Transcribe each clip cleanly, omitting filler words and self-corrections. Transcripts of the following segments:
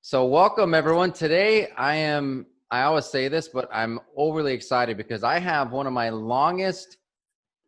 So welcome everyone. Today I always say this, but I'm overly excited because I have one of my longest,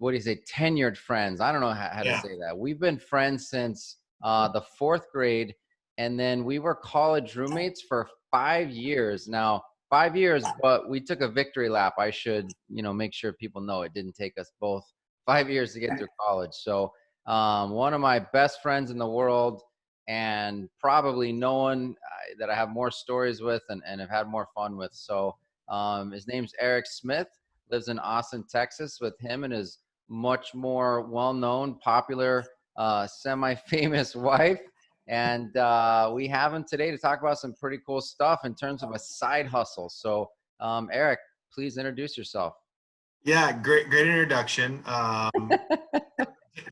tenured friends. I don't know how to Yeah. say that. We've been friends since the fourth grade, and then we were college roommates for 5 years. Now, 5 years, but we took a victory lap. I should, make sure people know it didn't take us both 5 years to get through college. So one of my best friends in the world, and probably no one that I have more stories with and have had more fun with. So his name's Eric Smith, lives in Austin, Texas. With him and his much more well-known, popular, semi-famous wife. And we have him today to talk about some pretty cool stuff in terms of a side hustle. So Eric, please introduce yourself. Yeah, great introduction.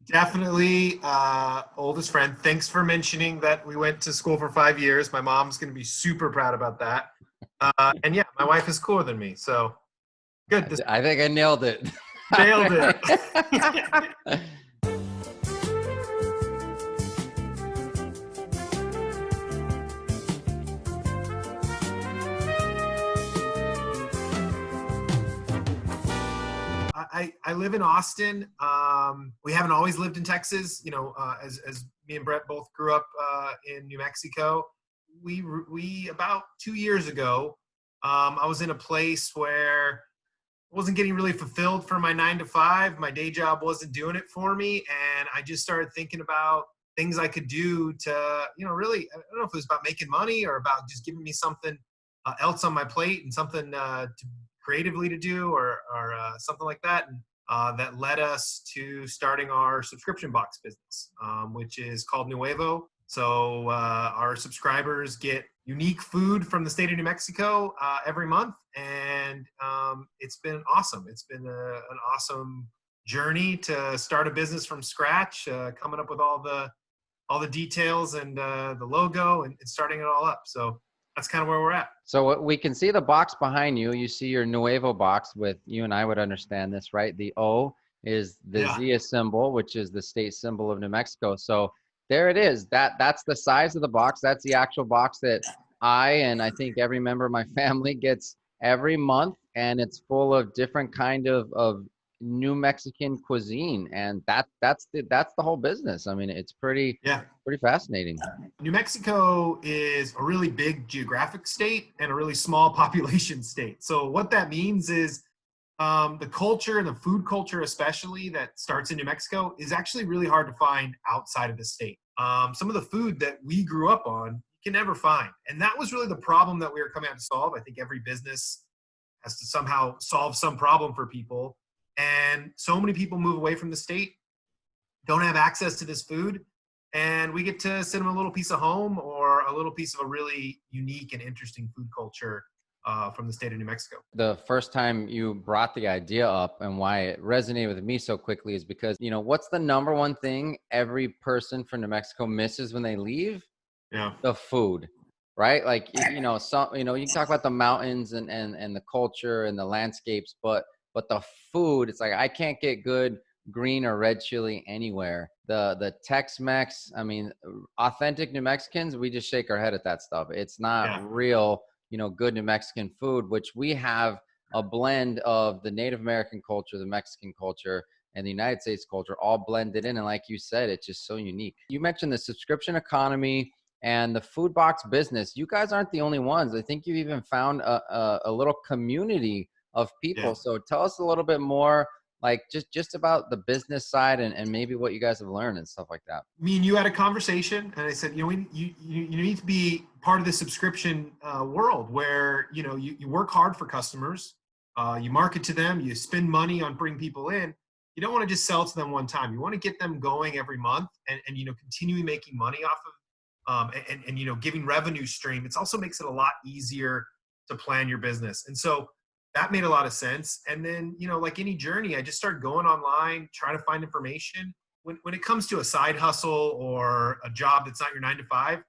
Definitely oldest friend. Thanks for mentioning that we went to school for 5 years. My mom's going to be super proud about that. And yeah, my wife is cooler than me. So good. I think I nailed it. Nailed it. I live in Austin. We haven't always lived in Texas. As me and Brett both grew up in New Mexico. We about 2 years ago, I was in a place where I wasn't getting really fulfilled for my 9 to 5. My day job wasn't doing it for me, and I just started thinking about things I could do to, really, I don't know if it was about making money or about just giving me something else on my plate and something to creatively to do or something like that. And that led us to starting our subscription box business, which is called Nuevo. So our subscribers get unique food from the state of New Mexico every month, and it's been awesome. It's been an awesome journey to start a business from scratch, coming up with all the details and the logo and starting it all up. So that's kind of where we're at. So we can see the box behind you. You see your Nuevo box with, you and I would understand this, right? The O is the Yeah. Zia symbol, which is the state symbol of New Mexico. So there it is. That's the size of the box. That's the actual box that and I think every member of my family gets every month, and it's full of different kind of New Mexican cuisine, and that's the whole business. I mean, it's pretty Yeah. fascinating. New Mexico is a really big geographic state and a really small population state. So what that means is the culture and the food culture, especially that starts in New Mexico, is actually really hard to find outside of the state. Some of the food that we grew up on, you can never find. And that was really the problem that we were coming out to solve. I think every business has to somehow solve some problem for people. And so many people move away from the state, don't have access to this food, and we get to send them a little piece of home or a little piece of a really unique and interesting food culture from the state of New Mexico. The first time you brought the idea up and why it resonated with me so quickly is because, what's the number one thing every person from New Mexico misses when they leave? Yeah. The food, right? Like, you can talk about the mountains and the culture and the landscapes, but the food, it's like, I can't get good green or red chili anywhere. The Tex-Mex, I mean, authentic New Mexicans, we just shake our head at that stuff. It's not real, good New Mexican food, which we have a blend of the Native American culture, the Mexican culture, and the United States culture all blended in. And like you said, it's just so unique. You mentioned the subscription economy and the food box business. You guys aren't the only ones. I think you've even found a little community of people. Yeah. So tell us a little bit more, like just about the business side and maybe what you guys have learned and stuff like that. Me and you had a conversation, and I said, you need to be part of the subscription world where you work hard for customers, you market to them, you spend money on bringing people in. You don't want to just sell to them one time. You want to get them going every month and continuing making money off of and giving revenue stream. It also makes it a lot easier to plan your business. And so that made a lot of sense. And then, like any journey, I just started going online, trying to find information. When it comes to a side hustle or a job that's not your 9 to 5,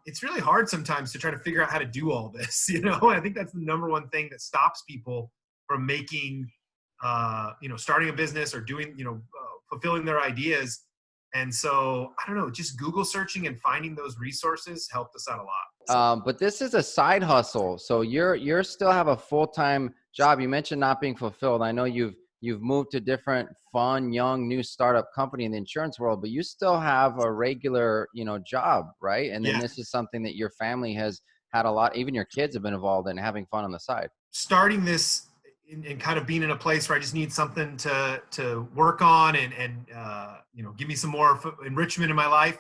it's really hard sometimes to try to figure out how to do all this. I think that's the number one thing that stops people from making, starting a business or doing, fulfilling their ideas. And so, I don't know, just Google searching and finding those resources helped us out a lot. But this is a side hustle. So you're still have a full-time job. You mentioned not being fulfilled. I know you've moved to different fun, young, new startup company in the insurance world, but you still have a regular, job, right? And then Yeah. this is something that your family has had a lot, even your kids have been involved in having fun on the side. Starting this and kind of being in a place where I just need something to work on and give me some more enrichment in my life.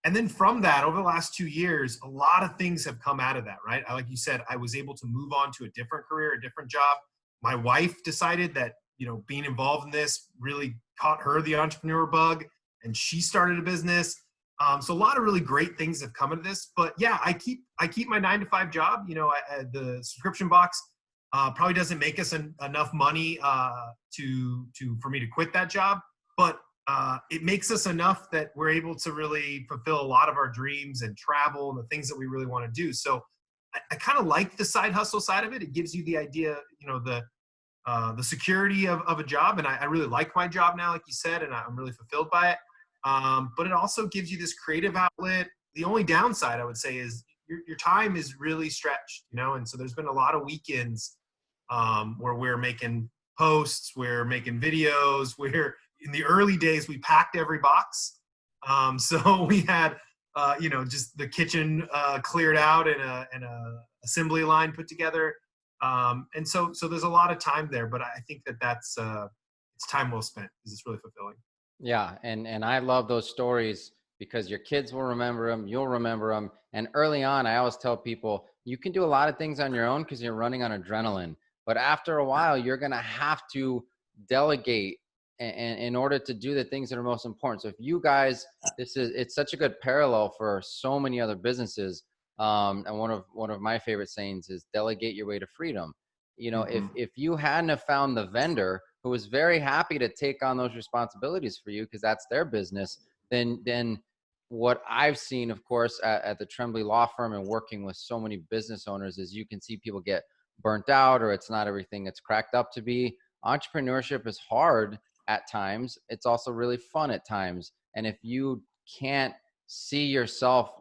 And then from that, over the last 2 years, a lot of things have come out of that, right? Like you said, I was able to move on to a different career, a different job. My wife decided that, being involved in this really caught her the entrepreneur bug, and she started a business. So a lot of really great things have come out of this. But yeah, I keep my 9-to-5 job. The subscription box probably doesn't make us enough money for me to quit that job, but it makes us enough that we're able to really fulfill a lot of our dreams and travel and the things that we really want to do. So I kind of like the side hustle side of it. It gives you the idea, the security of a job. And I really like my job now, like you said, and I'm really fulfilled by it. But it also gives you this creative outlet. The only downside I would say is your time is really stretched, and so there's been a lot of weekends where we're making posts, we're making videos, where in the early days we packed every box. So we had, just the kitchen cleared out and a assembly line put together. And so there's a lot of time there, but I think that's it's time well spent because it's really fulfilling. Yeah, and I love those stories because your kids will remember them, you'll remember them. And early on, I always tell people you can do a lot of things on your own because you're running on adrenaline. But after a while, you're going to have to delegate and in order to do the things that are most important. So if you guys, it's such a good parallel for so many other businesses. And one of my favorite sayings is delegate your way to freedom. If you hadn't have found the vendor who was very happy to take on those responsibilities for you because that's their business, then what I've seen, of course, at the Tremblay Law Firm and working with so many business owners is you can see people get burnt out or it's not everything it's cracked up to be. Entrepreneurship is hard at times. It's also really fun at times. And if you can't see yourself,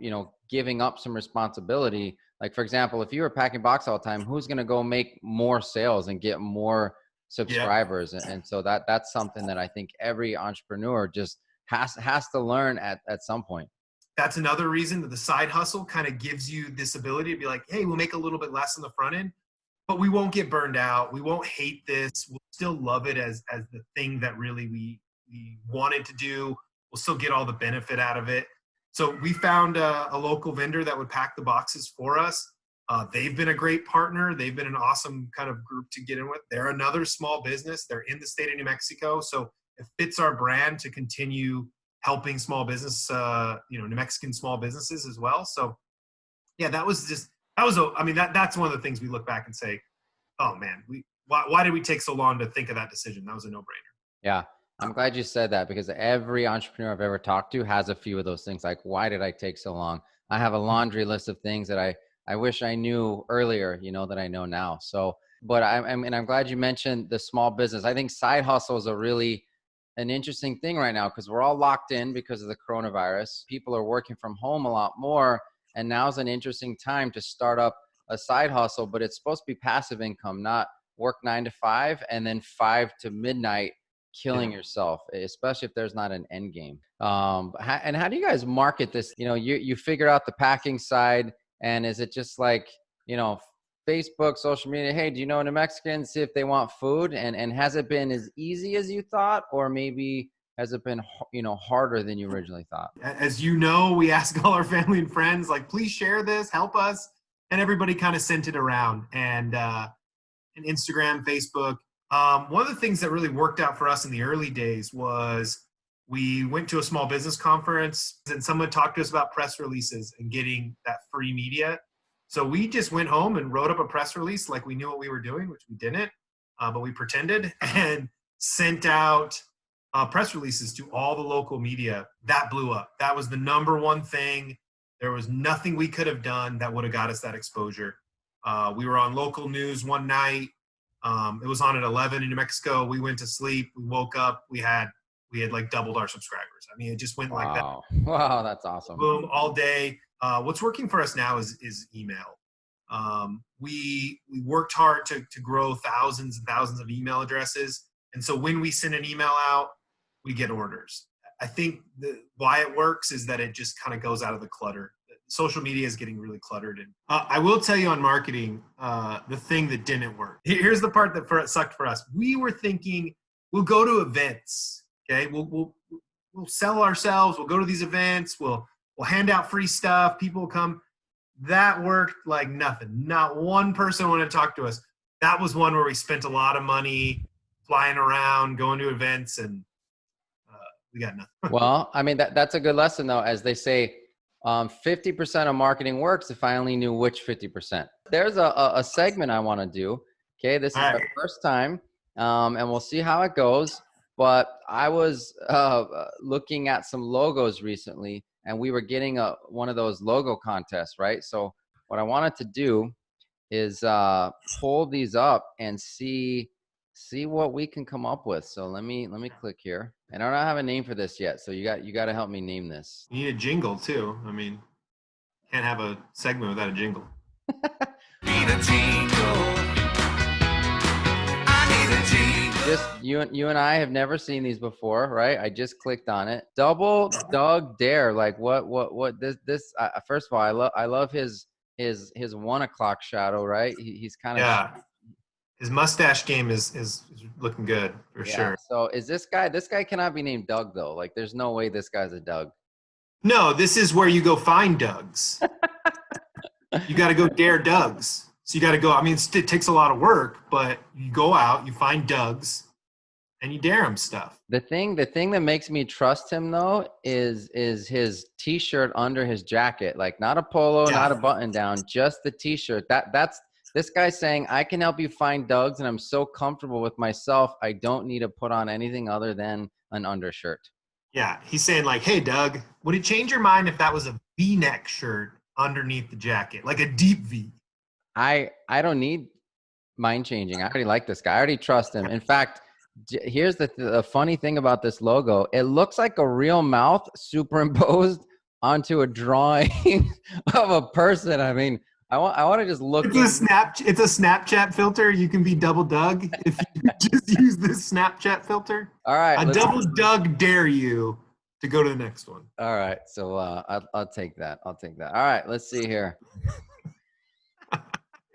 giving up some responsibility, like for example, if you were packing box all the time, who's going to go make more sales and get more subscribers? Yeah. And so that's something that I think every entrepreneur just has to learn at some point. That's another reason that the side hustle kind of gives you this ability to be like, hey, we'll make a little bit less on the front end, but we won't get burned out. We won't hate this. We'll still love it as the thing that really we wanted to do. We'll still get all the benefit out of it. So we found a local vendor that would pack the boxes for us. They've been a great partner. They've been an awesome kind of group to get in with. They're another small business. They're in the state of New Mexico. So it fits our brand to continue helping small business, New Mexican small businesses as well. So yeah, that's one of the things we look back and say, oh man, why did we take so long to think of that decision? That was a no-brainer. Yeah. I'm glad you said that because every entrepreneur I've ever talked to has a few of those things. Like, why did I take so long? I have a laundry list of things that I wish I knew earlier, that I know now. So, but I'm glad you mentioned the small business. I think side hustle is an interesting thing right now because we're all locked in because of the coronavirus. People are working from home a lot more. And now's an interesting time to start up a side hustle, but it's supposed to be passive income, not work 9 to 5 and then 5 to midnight killing yourself, especially if there's not an end game. And how do you guys market this? You figure out the packing side, and is it just like, Facebook, social media, hey, do you know New Mexicans, see if they want food? And has it been as easy as you thought, or maybe has it been, harder than you originally thought? As you know, we ask all our family and friends, like, please share this, help us. And everybody kind of sent it around and Instagram, Facebook. One of the things that really worked out for us in the early days was we went to a small business conference and someone talked to us about press releases and getting that free media. So we just went home and wrote up a press release like we knew what we were doing, which we didn't, but we pretended, and sent out press releases to all the local media. That blew up. That was the number one thing. There was nothing we could have done that would have got us that exposure. We were on local news one night. It was on at 11 in New Mexico. We went to sleep. We woke up. We had like doubled our subscribers. I mean, it just went like that. Wow, that's awesome. Boom, all day. What's working for us now is email. We worked hard to grow thousands and thousands of email addresses. And so when we send an email out, we get orders. I think why it works is that it just kind of goes out of the clutter. Social media is getting really cluttered. And I will tell you on marketing, the thing that didn't work. Here's the part that sucked for us. We were thinking we'll go to events. Okay, we'll sell ourselves. We'll go to these events. We'll hand out free stuff. People will come. That worked like nothing. Not one person wanted to talk to us. That was one where we spent a lot of money flying around, going to events, and we got nothing. Well, I mean, that's a good lesson, though, as they say, 50% of marketing works if I only knew which 50%. There's a segment I want to do. Okay, this is my first time, and we'll see how it goes. But I was looking at some logos recently, and we were getting one of those logo contests, right? So what I wanted to do is pull these up and see what we can come up with. So let me click here. And I don't have a name for this yet, so you got to help me name this. You need a jingle too. I mean, can't have a segment without a jingle. Need a jingle. I need a jingle. Just you and I have never seen these before, right? I just clicked on it. Double Doug Dare. Like what this first of all, I love his 1 o'clock shadow, right? He's kind of his mustache game is looking good for sure. So is this guy cannot be named Doug though. Like there's no way this guy's a Doug. No, this is where you go find Dougs. You got to go dare Dougs. So you got to go. I mean, it takes a lot of work, but you go out, you find Dougs, and you dare him stuff. The thing that makes me trust him though is his T-shirt under his jacket, like not a polo, not a button down, just the T-shirt. That's this guy saying, I can help you find Dougs, and I'm so comfortable with myself, I don't need to put on anything other than an undershirt. Yeah, he's saying like, hey, Doug, would it change your mind if that was a V-neck shirt underneath the jacket, like a deep V? I don't need mind changing. I already like this guy. I already trust him. In fact, here's the funny thing about this logo. It looks like a real mouth superimposed onto a drawing of a person. I mean, I want to just look. It's a Snapchat filter. You can be double Doug if you just use this Snapchat filter. All right. Double Doug dare you to go to the next one. All right. So I'll take that. All right. Let's see here.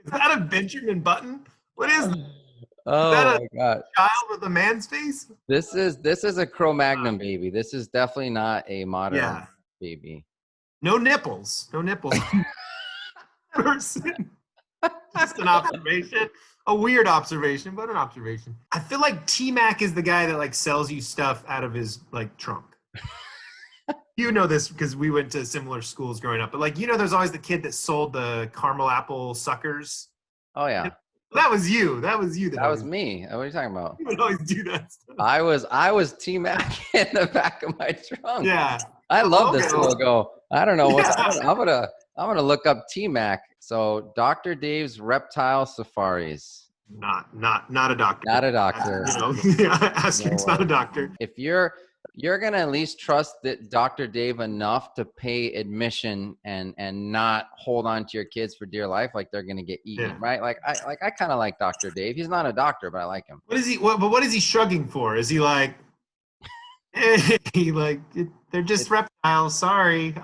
Is that a Benjamin Button? What is that? Oh my God. Child with a man's face? This is a Cro-Magnon baby. This is definitely not a modern baby. No nipples. Person. Just an observation. A weird observation, but an observation. I feel like T-Mac is the guy that like sells you stuff out of his like trunk. You know this because we went to similar schools growing up. But like, there's always the kid that sold the caramel apple suckers. Oh yeah. That was you. That was me. What are you talking about? You would always do that stuff. I was T-Mac in the back of my trunk. Yeah. I love this logo. I don't know what I'm gonna look up T-Mac. So Dr. Dave's Reptile Safaris. Not a doctor. Not a doctor. It's not a doctor. If you're gonna at least trust that Dr. Dave enough to pay admission and not hold on to your kids for dear life like they're gonna get eaten, right? Like I kind of like Dr. Dave. He's not a doctor, but I like him. What is he shrugging for? Is he like, hey, like they're just reptiles? Sorry,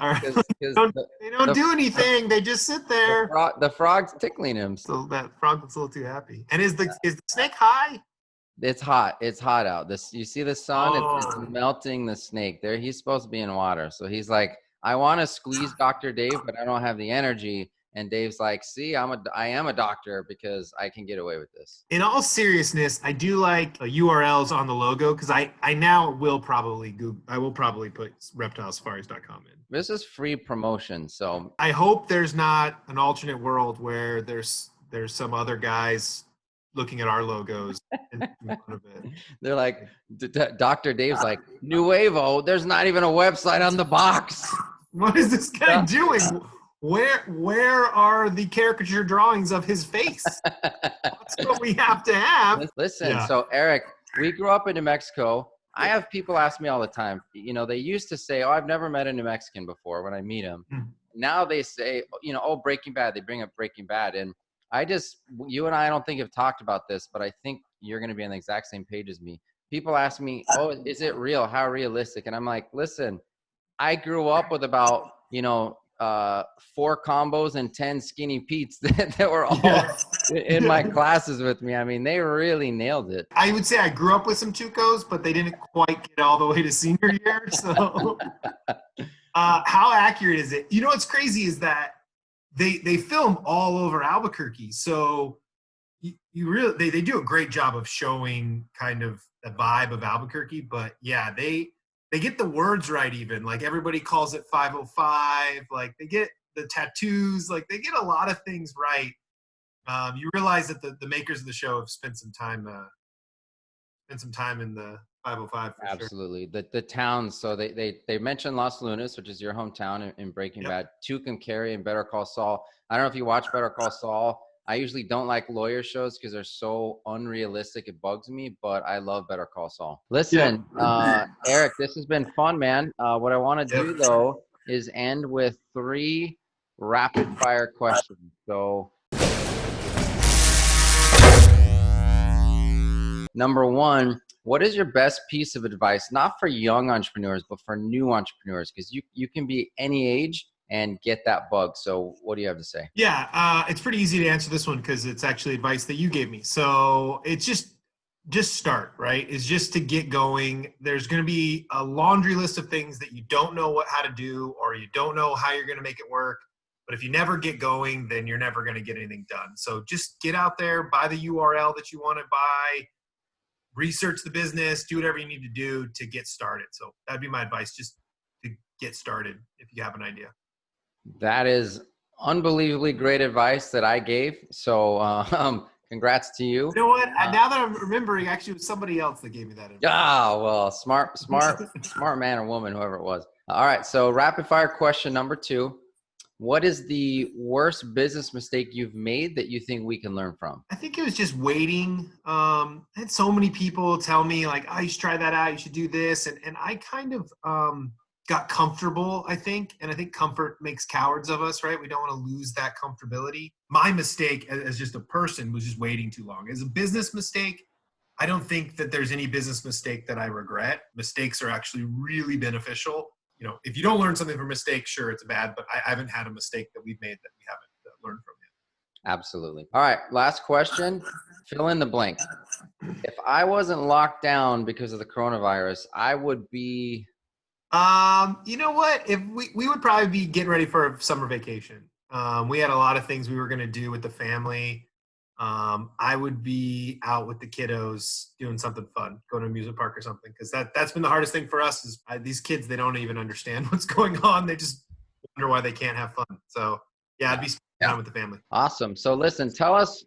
they don't do anything. They just sit there. The frog's tickling him. So that frog looks a little too happy. And is the snake high? It's hot. It's hot out. You see the sun? It's melting the snake. There, he's supposed to be in water. So he's like, I want to squeeze Dr. Dave, but I don't have the energy. And Dave's like, see, I am a doctor because I can get away with this. In all seriousness, I do like URLs on the logo because I now will probably put reptilesafaris.com in. This is free promotion, so I hope there's not an alternate world where there's some other guys looking at our logos and making fun of it. They're like, Dr. Dave's like, Nuevo, there's not even a website on the box. What is this guy doing? Where are the caricature drawings of his face? That's what we have to have. Listen, so Eric, we grew up in New Mexico. I have people ask me all the time, they used to say, oh, I've never met a New Mexican before when I meet them. now they say, oh, Breaking Bad. They bring up Breaking Bad. And you and I don't think have talked about this, but I think you're going to be on the exact same page as me. People ask me, oh, is it real? How realistic? And I'm like, listen, I grew up with about, 4 combos and 10 skinny Pete's that were all in my classes with me. I mean, they really nailed it. I would say I grew up with some Chukos, but they didn't quite get all the way to senior year. So how accurate is it? What's crazy is that they film all over Albuquerque. So you really, they do a great job of showing kind of the vibe of Albuquerque, but yeah, they get the words right. Even like everybody calls it 505, like they get the tattoos, like they get a lot of things right. You realize that the makers of the show have spent some time in the 505 for Absolutely. Sure. The towns. So they mentioned Los Lunas, which is your hometown in Breaking Bad, Tucum, Cary, and Better Call Saul. I don't know if you watch Better Call Saul. I usually don't like lawyer shows because they're so unrealistic. It bugs me, but I love Better Call Saul. Listen, Eric, this has been fun, man. What I want to do though is end with 3 rapid fire questions. So number 1, what is your best piece of advice, not for young entrepreneurs, but for new entrepreneurs? Because you can be any age and get that bug. So what do you have to say? Yeah, it's pretty easy to answer this one because it's actually advice that you gave me. So it's just start, right? It's just to get going. There's going to be a laundry list of things that you don't know how to do, or you don't know how you're going to make it work. But if you never get going, then you're never going to get anything done. So just get out there, buy the URL that you want to buy, research the business, do whatever you need to do to get started. So that'd be my advice, just to get started if you have an idea. That is unbelievably great advice that I gave. So congrats to you. You know what? Now that I'm remembering, actually, it was somebody else that gave me that advice. Well, smart man or woman, whoever it was. All right. So rapid fire question number 2. What is the worst business mistake you've made that you think we can learn from? I think it was just waiting. I had so many people tell me like, oh, you should try that out. You should do this. And I kind of got comfortable, I think. And I think comfort makes cowards of us, right? We don't want to lose that comfortability. My mistake as just a person was just waiting too long. As a business mistake, I don't think that there's any business mistake that I regret. Mistakes are actually really beneficial. If you don't learn something from mistakes, sure, it's bad, but I haven't had a mistake that we've made that we haven't learned from yet. Absolutely. All right. Last question. Fill in the blank. If I wasn't locked down because of the coronavirus, I would be... You know what? If we would probably be getting ready for a summer vacation. We had a lot of things we were going to do with the family. I would be out with the kiddos doing something fun, going to an amusement park or something. Because that's been the hardest thing for us is these kids, they don't even understand what's going on. They just wonder why they can't have fun. So yeah, I'd be spending time with the family. Awesome. So listen, tell us,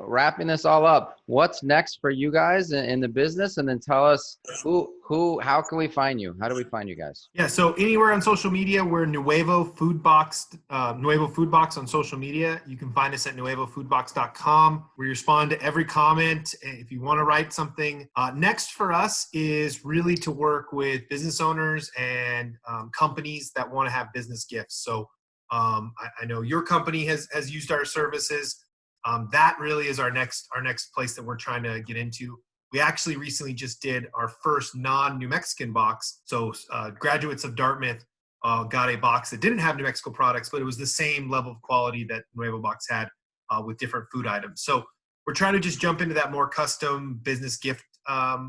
wrapping this all up, what's next for you guys in the business? And then tell us how can we find you? How do we find you guys? Yeah. So anywhere on social media, we're Nuevo Food Box on social media. You can find us at nuevofoodbox.com. We respond to every comment. If you want to write something, next for us is really to work with business owners and companies that want to have business gifts. So I know your company has used our services. That really is our next place that we're trying to get into. We actually recently just did our first non-New Mexican box. So graduates of Dartmouth got a box that didn't have New Mexico products, but it was the same level of quality that Nuevo Box had with different food items. So we're trying to just jump into that more custom business gift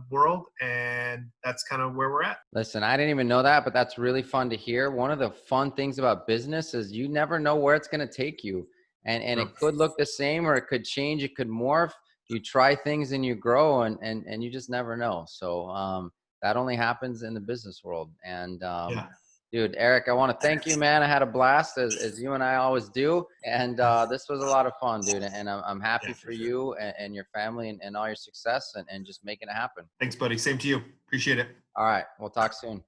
world, and that's kind of where we're at. Listen, I didn't even know that, but that's really fun to hear. One of the fun things about business is you never know where it's going to take you, and it could look the same or it could change, it could morph. You try things and you grow, and you just never know. So that only happens in the business world. And dude, Eric, I want to thank you, man. I had a blast as you and I always do. And this was a lot of fun, dude. And I'm happy for you and your family and all your success and just making it happen. Thanks, buddy. Same to you. Appreciate it. All right. We'll talk soon.